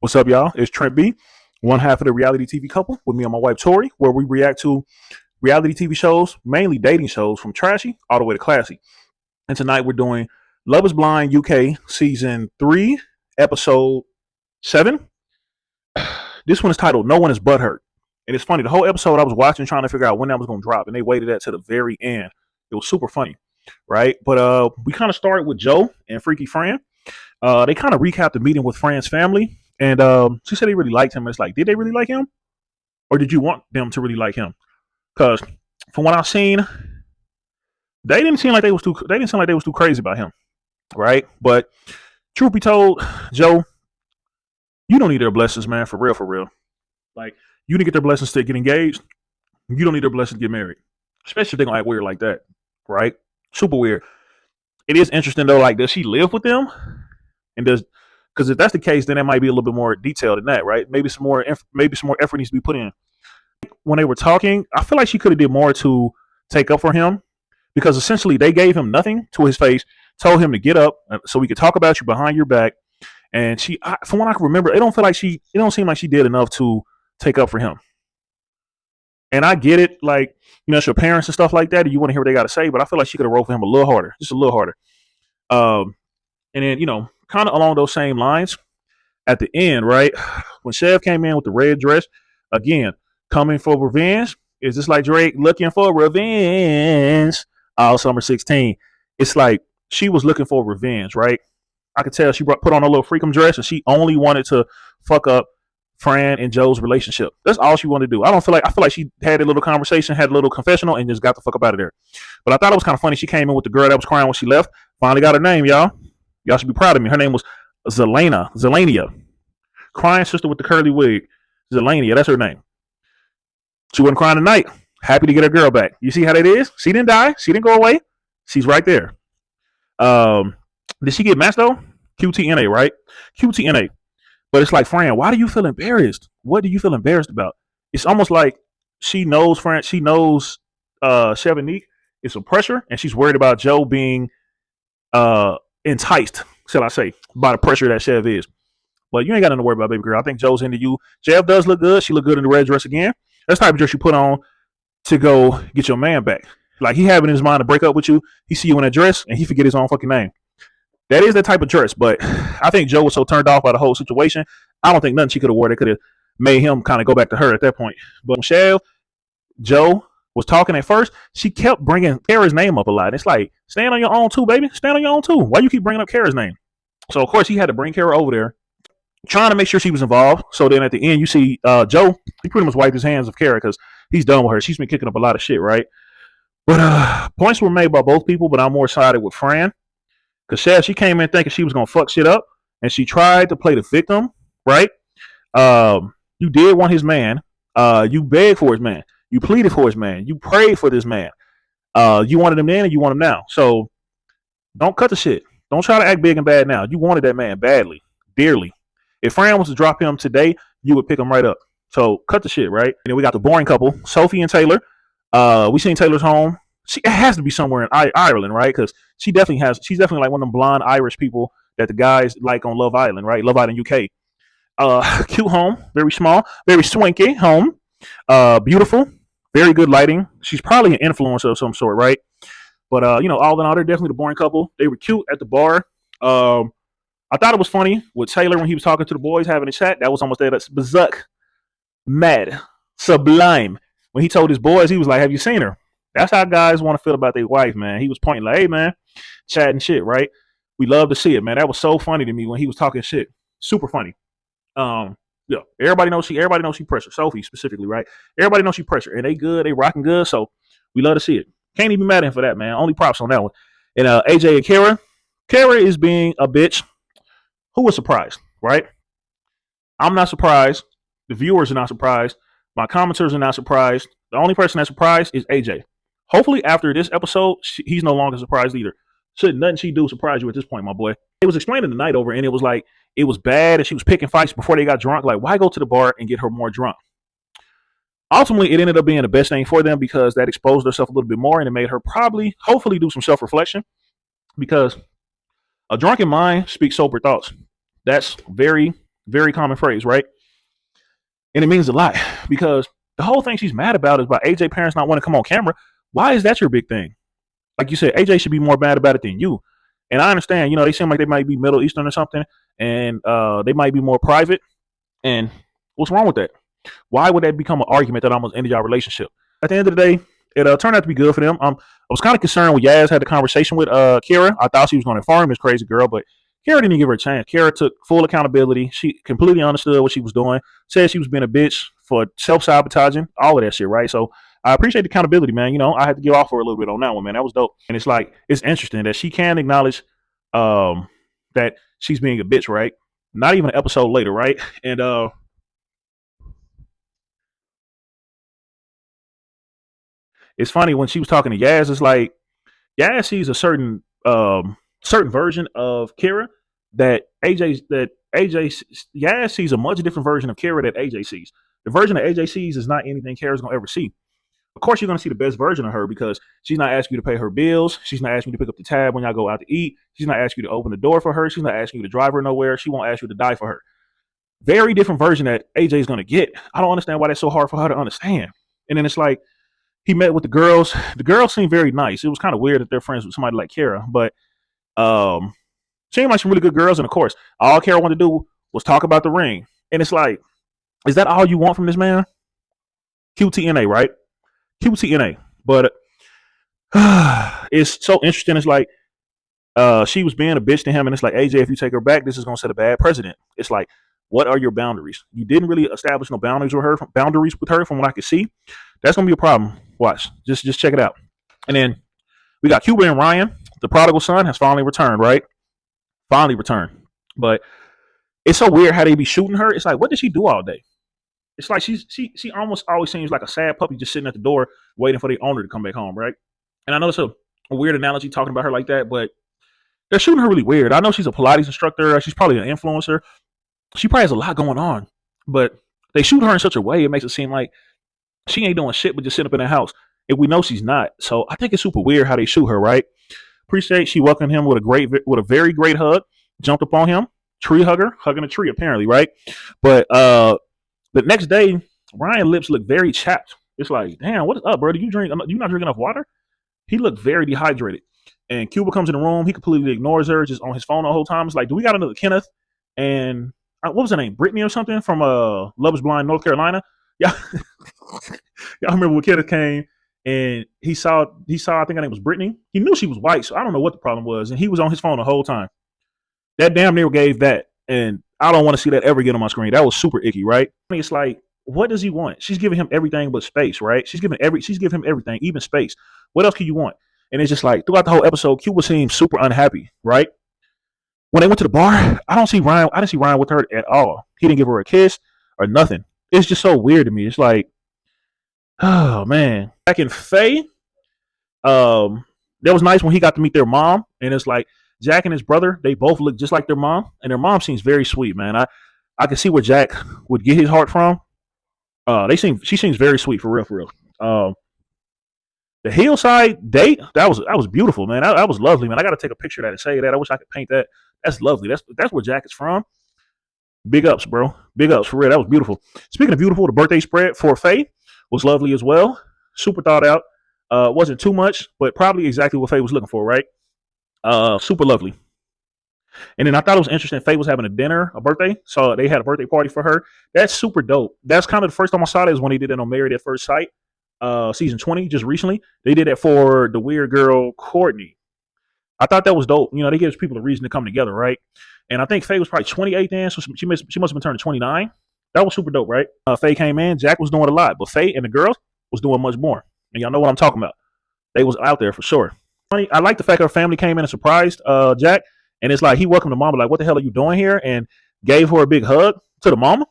What's up, y'all? It's Trent B, one half of the reality TV couple with me and my wife Tori, where we react to reality TV shows, mainly dating shows, from trashy all the way to classy. And tonight we're doing Love Is Blind UK season 3, episode 7. This one is titled No One Is Butthurt. And it's funny, the whole episode I was watching trying to figure out when that was going to drop, and they waited that to the very end. It was super funny, right? But we kind of started with Joe and Freaky Fran. They kind of recapped the meeting with Fran's family, and she said they really liked him. It's like, did they really like him, or did you want them to really like him? Because from what I've seen, they didn't seem like they was too. They didn't seem like they was too crazy about him, right? But truth be told, Joe, you don't need their blessings, man. For real, for real. Like, you didn't get their blessings to get engaged. You don't need their blessings to get married, especially if they're gonna act weird like that, right? Super weird. It is interesting though. Like, does she live with them? And does, because if that's the case, then it might be a little bit more detailed than that, right? Maybe some more effort needs to be put in. When they were talking, I feel like she could have did more to take up for him, because essentially they gave him nothing to his face, told him to get up so we could talk about you behind your back. And from what I can remember, it don't seem like she did enough to take up for him. And I get it, like, it's your parents and stuff like that, and you want to hear what they got to say, but I feel like she could have wrote for him a little harder, just a little harder. And then, kind of along those same lines, at the end, right, when Chev came in with the red dress, again, coming for revenge, is just like Drake looking for revenge all summer 16. It's like she was looking for revenge, right? I could tell she put on a little freakum dress, and she only wanted to fuck up Fran and Joe's relationship. That's all she wanted to do. I feel like she had a little conversation, had a little confessional, and just got the fuck up out of there. But I thought it was kind of funny. She came in with the girl that was crying when she left. Finally got her name, y'all. Y'all should be proud of me. Her name was Zelania. Crying sister with the curly wig. Zelania, that's her name. She wasn't crying tonight. Happy to get her girl back. You see how that is? She didn't die. She didn't go away. She's right there. Did she get matched though? QTNA, right? QTNA. But it's like, Fran, why do you feel embarrassed? What do you feel embarrassed about? It's almost like she knows Chevanique is some pressure, and she's worried about Joe being enticed, shall I say, by the pressure that Chev is. But you ain't got nothing to worry about, baby girl. I think Joe's into you. Chev does look good. She look good in the red dress again. That's the type of dress you put on to go get your man back. Like, he having in his mind to break up with you. He see you in that dress, and he forget his own fucking name. That is that type of dress. But I think Joe was so turned off by the whole situation, I don't think nothing she could have worn that could have made him kind of go back to her at that point. But when Joe was talking at first, she kept bringing Kara's name up a lot. It's like, stand on your own too, baby. Stand on your own too. Why you keep bringing up Kara's name? So, of course, he had to bring Kara over there, trying to make sure she was involved. So then at the end, you see Joe, he pretty much wiped his hands of Kara because he's done with her. She's been kicking up a lot of shit, right? But points were made by both people, but I'm more sided with Fran. Because she came in thinking she was going to fuck shit up, and she tried to play the victim, right? You did want his man. You begged for his man. You pleaded for his man. You prayed for this man. You wanted him then, and you want him now. So don't cut the shit. Don't try to act big and bad now. You wanted that man badly, dearly. If Fran was to drop him today, you would pick him right up. So cut the shit, right? And then we got the boring couple, Sophie and Taylor. We seen Taylor's home. It has to be somewhere in Ireland, right? Because she's definitely like one of them blonde Irish people that the guys like on Love Island, right? Love Island UK. Cute home, very small, very swanky home. Beautiful, very good lighting. She's probably an influencer of some sort, right? But all in all, they're definitely the boring couple. They were cute at the bar. I thought it was funny with Taylor when he was talking to the boys having a chat. That was almost there. That's Bazuk, mad, sublime. When he told his boys, he was like, "Have you seen her?" That's how guys want to feel about their wife, man. He was pointing like, "Hey, man, chatting shit, right?" We love to see it, man. That was so funny to me when he was talking shit. Super funny. Yeah, everybody knows she pressure. Sophie specifically, right? Everybody knows she pressure, and they good, they rocking good. So we love to see it. Can't even be mad at him for that, man. Only props on that one. And AJ and Kara is being a bitch. Who was surprised, right? I'm not surprised. The viewers are not surprised. My commenters are not surprised. The only person that's surprised is AJ. Hopefully, after this episode, he's no longer surprised either. Shouldn't nothing she do surprise you at this point, my boy. It was explaining the night over, and it was like, it was bad, and she was picking fights before they got drunk. Like, why go to the bar and get her more drunk? Ultimately, it ended up being the best thing for them because that exposed herself a little bit more, and it made her hopefully do some self-reflection, because a drunken mind speaks sober thoughts. That's very Very common phrase, right? And it means a lot because the whole thing she's mad about is about AJ parents not wanting to come on camera. Why is that your big thing? Like you said, AJ should be more mad about it than you. And I understand, they seem like they might be Middle Eastern or something, and they might be more private. And what's wrong with that? Why would that become an argument that almost ended your relationship? At the end of the day, it turned out to be good for them. I was kind of concerned when Yaz had the conversation with Kira. I thought she was going to inform this crazy girl, but Kara didn't give her a chance. Kara took full accountability. She completely understood what she was doing. Said she was being a bitch for self-sabotaging, all of that shit, right? So I appreciate the accountability, man. I had to give off for a little bit on that one, man. That was dope. And it's like, it's interesting that she can acknowledge that she's being a bitch, right? Not even an episode later, right? And it's funny when she was talking to Yaz, it's like Yaz sees a certain version of Kira that AJ Yaz sees a much different version of Kira that AJ sees. The version that AJ sees is not anything Kara's gonna ever see. Of course, you're gonna see the best version of her because she's not asking you to pay her bills. She's not asking you to pick up the tab when y'all go out to eat. She's not asking you to open the door for her. She's not asking you to drive her nowhere. She won't ask you to die for her. Very different version that AJ is gonna get. I don't understand why that's so hard for her to understand. And then it's like he met with the girls. The girls seemed very nice. It was kind of weird that they're friends with somebody like Kara, but um, seemed like some really good girls. And of course, all Kara wanted to do was talk about the ring. And it's like, is that all you want from this man? QTNA, right? QTNA. But it's so interesting. It's like she was being a bitch to him, and it's like, AJ, if you take her back, this is gonna set a bad precedent. It's like, what are your boundaries? You didn't really establish no boundaries with her. From what I could see. That's gonna be a problem. Watch. Just check it out. And then we got Cuba and Ryan. The prodigal son has finally returned, right? Finally returned. But it's so weird how they be shooting her. It's like, what does she do all day? It's like she almost always seems like a sad puppy just sitting at the door waiting for the owner to come back home, right? And I know it's a weird analogy talking about her like that, but they're shooting her really weird. I know she's a Pilates instructor. She's probably an influencer. She probably has a lot going on, but they shoot her in such a way it makes it seem like she ain't doing shit but just sitting up in the house. And we know she's not. So I think it's super weird how they shoot her, right? Appreciate she welcomed him with a very great hug, jumped up on him, tree hugger, hugging a tree apparently, right? But the next day, Ryan's lips look very chapped. It's like, damn, what is up, bro? Do you drink? You not drinking enough water? He looked very dehydrated. And Cuba comes in the room. He completely ignores her, just on his phone the whole time. It's like, do we got another Kenneth? And what was her name? Brittany or something from Love is Blind, North Carolina. Yeah, y'all remember when Kenneth came and he saw. I think her name was Brittany. He knew she was white, so I don't know what the problem was. And he was on his phone the whole time. That damn near gave that, and I don't want to see that ever again on my screen. That was super icky, right? I mean, it's like, what does he want? She's giving him everything but space, right? She's giving him everything, even space. What else can you want? And it's just like throughout the whole episode, Cuba seemed super unhappy, right? When they went to the bar, I didn't see Ryan with her at all. He didn't give her a kiss or nothing. It's just so weird to me. It's like, oh man. Back in Faye, that was nice when he got to meet their mom, and it's like Jack and his brother, they both look just like their mom, and their mom seems very sweet, man. I can see where Jack would get his heart from. She seems very sweet for real, for real. The hillside date, that was beautiful, man. That was lovely, man. I got to take a picture of that and say that. I wish I could paint that. That's lovely. That's where Jack is from. Big ups, bro. Big ups for real. That was beautiful. Speaking of beautiful, the birthday spread for Faye was lovely as well. Super thought out. Wasn't too much, but probably exactly what Faye was looking for, right? Super lovely. And then I thought it was interesting. Faye was having a birthday, so they had a birthday party for her. That's super dope. That's kind of the first time I saw that is when they did it on Married at First Sight, season 20, just recently. They did that for the weird girl Courtney. I thought that was dope. They gives people a reason to come together, right? And I think Faye was probably 28 then, so she must have been turning 29. That was super dope, right? Faye came in. Jack was doing a lot, but Faye and the girls was doing much more. And y'all know what I'm talking about. They was out there for sure. Funny, I like the fact her family came in and surprised Jack. And it's like he welcomed the mama, like, what the hell are you doing here? And gave her a big hug to the mama.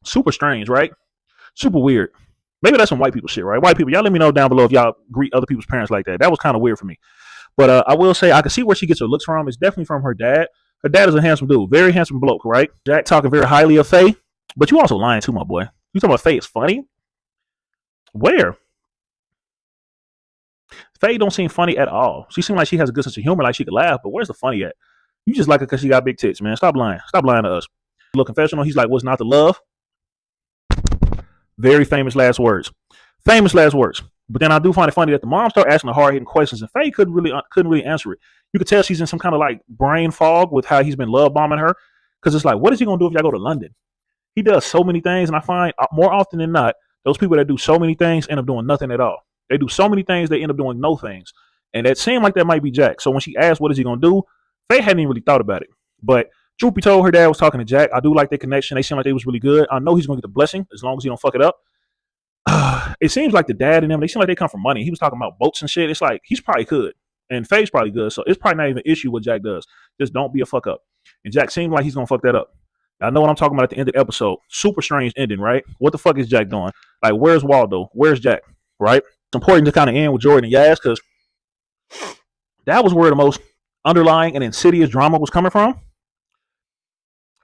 Super strange, right? Super weird. Maybe that's some white people shit, right? White people, y'all let me know down below if y'all greet other people's parents like that. That was kind of weird for me. But I will say I can see where she gets her looks from. It's definitely from her dad. Her dad is a handsome dude. Very handsome bloke, right? Jack talking very highly of Faye. But you also lying too, my boy. You talking about Faye is funny? Where? Faye don't seem funny at all. She seems like she has a good sense of humor, like she could laugh, but where's the funny at? You just like her because she got big tits, man. Stop lying. Stop lying to us. Little confessional. He's like, "Was not the love?" Very famous last words. Famous last words. But then I do find it funny that the mom started asking the hard hitting questions, and Faye couldn't really answer it. You could tell she's in some kind of like brain fog with how he's been love bombing her, because it's like, what is he gonna do if y'all go to London? He does so many things, and I find more often than not, those people that do so many things end up doing nothing at all. They do so many things, they end up doing no things, and that seemed like that might be Jack. So when she asked, "What is he gonna do?" Faye hadn't even really thought about it, but truth be told, her dad was talking to Jack. I do like their connection. They seem like they was really good. I know he's gonna get the blessing as long as he don't fuck it up. It seems like the dad and them, they seem like they come from money. He was talking about boats and shit. It's like he's probably good. And Faye's probably good. So it's probably not even an issue what Jack does. Just don't be a fuck up. And Jack seems like he's gonna fuck that up. I know what I'm talking about at the end of the episode. Super strange ending, right? What the fuck is Jack doing? Like, where's Waldo? Where's Jack? Right? It's important to kind of end with Jordan and Yaz because that was where the most underlying and insidious drama was coming from.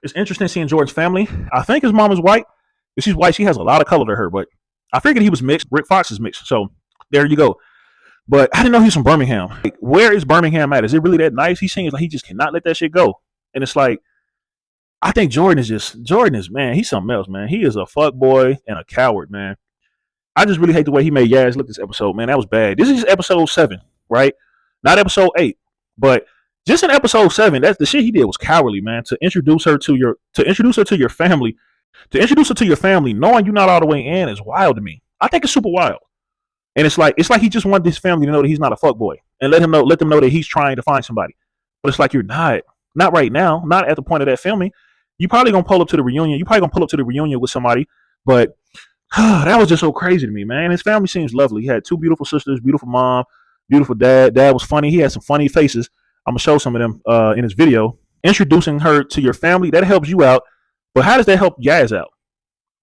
It's interesting seeing Jordan's family. I think his mom is white. If she's white, she has a lot of color to her, but I figured he was mixed. Rick Fox is mixed. So there you go. But I didn't know he was from Birmingham. Like, where is Birmingham at? Is it really that nice? He seems like he just cannot let that shit go. And it's like, I think Jordan is, man, he's something else, man. He is a fuck boy and a coward, man. I just really hate the way he made Yaz look this episode, man. That was bad. This is episode 7, right? Not episode 8. But just in episode 7, that's the shit he did was cowardly, man. To introduce her to your family, knowing you're not all the way in is wild to me. I think it's super wild. And it's like he just wanted his family to know that he's not a fuckboy and let them know that he's trying to find somebody. But it's like you're not right now, not at the point of that filming. You probably gonna pull up to the reunion. You probably gonna pull up to the reunion with somebody, but that was just so crazy to me, man. His family seems lovely. He had 2 beautiful sisters, beautiful mom, beautiful dad. Dad was funny. He had some funny faces. I'm gonna show some of them in his video. Introducing her to your family, that helps you out. But how does that help Yaz out?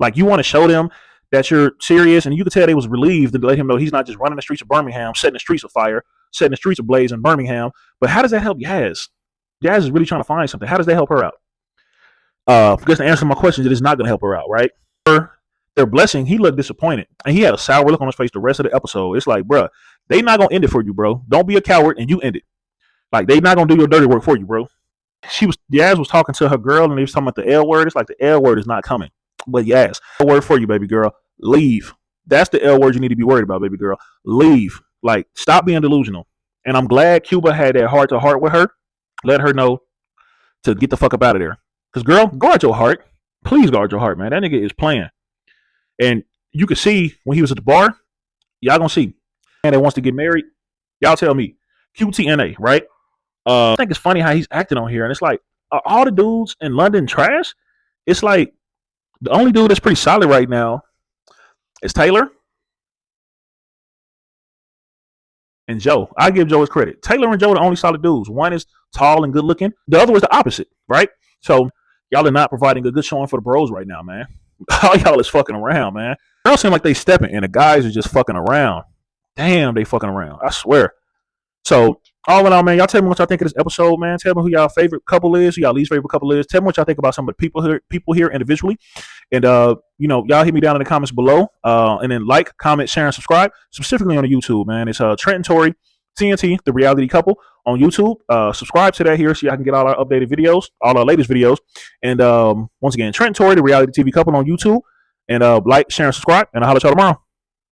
Like, you want to show them that you're serious, and you could tell they was relieved to let him know he's not just running the streets of Birmingham, setting the streets afire, setting the streets ablaze in Birmingham. But how does that help Yaz? Yaz is really trying to find something. How does that help her out? Because to answer my question, it is not going to help her out, right? Their blessing, he looked disappointed, and he had a sour look on his face the rest of the episode. It's like, bro, they not going to end it for you, bro. Don't be a coward, and you end it. Like, they not going to do your dirty work for you, bro. Yaz was talking to her girl, and they was talking about the L word. It's like the L word is not coming. But Yaz, a word for you, baby girl. Leave. That's the L word you need to be worried about, baby girl. Leave. Like, stop being delusional. And I'm glad Cuba had that heart to heart with her. Let her know to get the fuck up out of there. Because, girl, guard your heart. Please guard your heart, man. That nigga is playing. And you can see when he was at the bar, y'all gonna see. And that wants to get married, y'all tell me. QTNA, right? I think it's funny how he's acting on here. And it's like, are all the dudes in London trash? It's like, the only dude that's pretty solid right now is Taylor and Joe. I give Joe his credit. Taylor and Joe are the only solid dudes. One is tall and good looking. The other was the opposite, right? So y'all are not providing a good showing for the bros right now, man. All y'all is fucking around, man. Girls seem like they stepping, and the guys are just fucking around. Damn, they fucking around. I swear. So, all in all, man, y'all tell me what y'all think of this episode, man. Tell me who y'all favorite couple is, who y'all least favorite couple is. Tell me what y'all think about some of the people here individually. And, y'all hit me down in the comments below. And then like, comment, share, and subscribe. Specifically on the YouTube, man. It's Trent and Tori, TNT, the reality couple on YouTube. Subscribe to that here so y'all can get all our updated videos, all our latest videos. And once again, Trent and Tori, the reality TV couple on YouTube. And like, share, and subscribe. And I'll holler at y'all tomorrow.